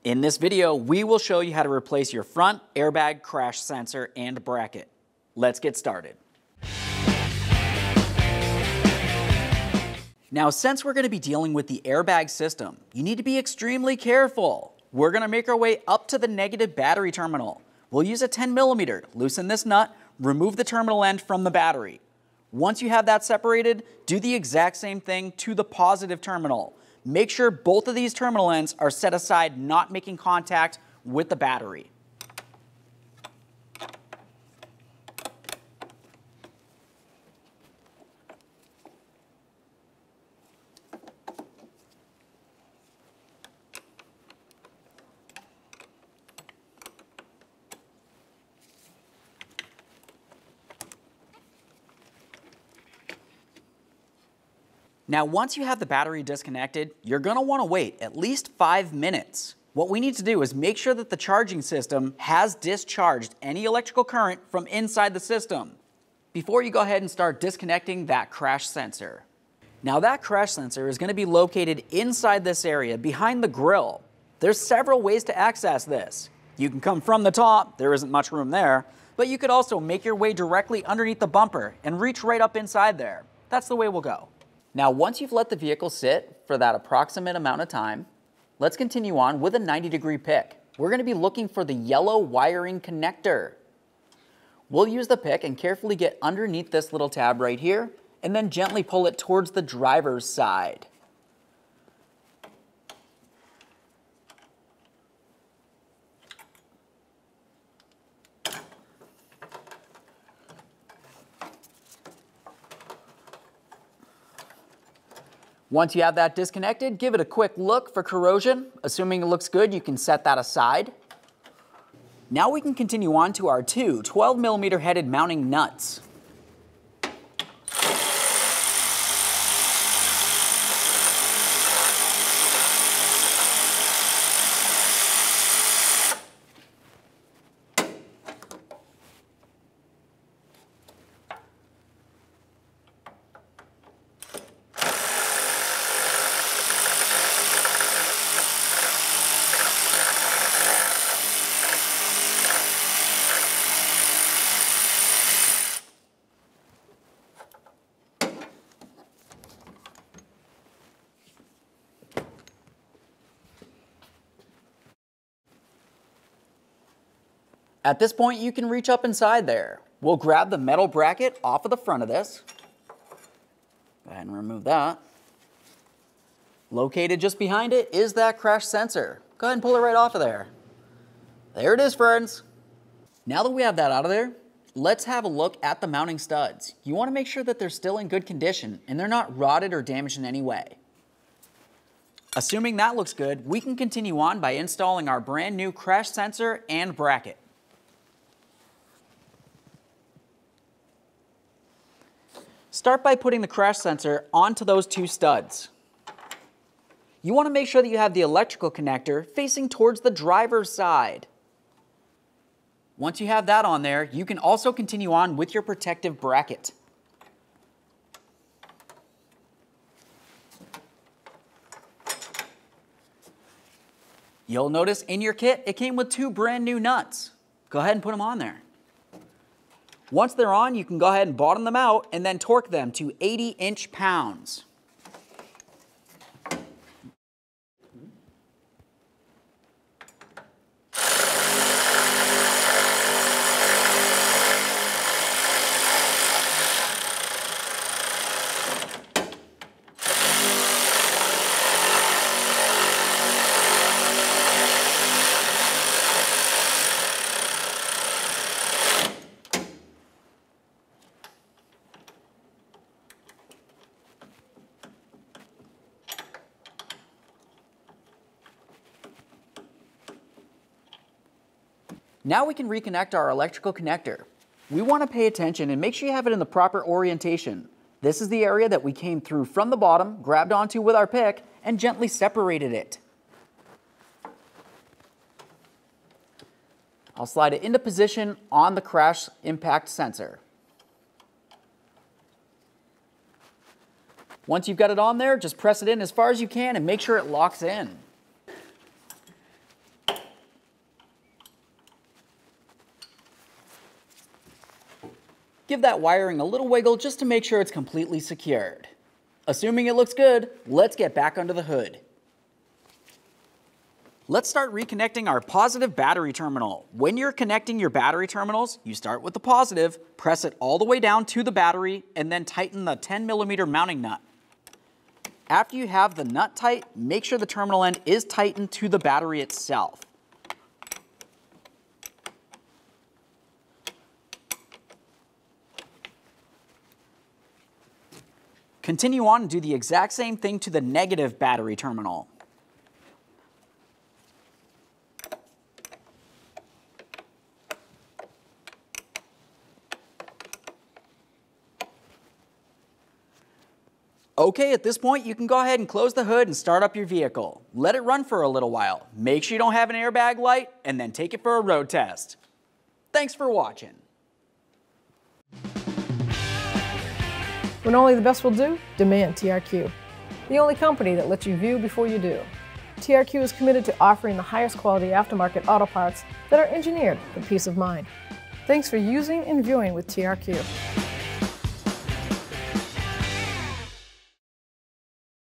In this video, we will show you how to replace your front airbag crash sensor and bracket. Let's get started. Now, since we're going to be dealing with the airbag system, you need to be extremely careful. We're going to make our way up to the negative battery terminal. We'll use a 10mm, loosen this nut, remove the terminal end from the battery. Once you have that separated, do the exact same thing to the positive terminal. Make sure both of these terminal ends are set aside, not making contact with the battery. Now, once you have the battery disconnected, you're going to want to wait at least 5 minutes. What we need to do is make sure that the charging system has discharged any electrical current from inside the system before you go ahead and start disconnecting that crash sensor. Now, that crash sensor is going to be located inside this area behind the grille. There's several ways to access this. You can come from the top, there isn't much room there, but you could also make your way directly underneath the bumper and reach right up inside there. That's the way we'll go. Now, once you've let the vehicle sit for that approximate amount of time, let's continue on with a 90-degree pick. We're going to be looking for the yellow wiring connector. We'll use the pick and carefully get underneath this little tab right here, and then gently pull it towards the driver's side. Once you have that disconnected, give it a quick look for corrosion. Assuming it looks good, you can set that aside. Now we can continue on to our two 12mm headed mounting nuts. At this point, you can reach up inside there. We'll grab the metal bracket off of the front of this. Go ahead and remove that. Located just behind it is that crash sensor. Go ahead and pull it right off of there. There it is, friends. Now that we have that out of there, let's have a look at the mounting studs. You want to make sure that they're still in good condition and they're not rotted or damaged in any way. Assuming that looks good, we can continue on by installing our brand new crash sensor and bracket. Start by putting the crash sensor onto those two studs. You want to make sure that you have the electrical connector facing towards the driver's side. Once you have that on there, you can also continue on with your protective bracket. You'll notice in your kit, it came with two brand new nuts. Go ahead and put them on there. Once they're on, you can go ahead and bottom them out and then torque them to 80 inch-pounds. Now we can reconnect our electrical connector. We want to pay attention and make sure you have it in the proper orientation. This is the area that we came through from the bottom, grabbed onto with our pick, and gently separated it. I'll slide it into position on the crash impact sensor. Once you've got it on there, just press it in as far as you can and make sure it locks in. Give that wiring a little wiggle just to make sure it's completely secured. Assuming it looks good, let's get back under the hood. Let's start reconnecting our positive battery terminal. When you're connecting your battery terminals, you start with the positive, press it all the way down to the battery, and then tighten the 10mm mounting nut. After you have the nut tight, make sure the terminal end is tightened to the battery itself. Continue on and do the exact same thing to the negative battery terminal. Okay, at this point, you can go ahead and close the hood and start up your vehicle. Let it run for a little while. Make sure you don't have an airbag light, and then take it for a road test. Thanks for watching. When only the best will do, demand TRQ. The only company that lets you view before you do. TRQ is committed to offering the highest quality aftermarket auto parts that are engineered for peace of mind. Thanks for using and viewing with TRQ.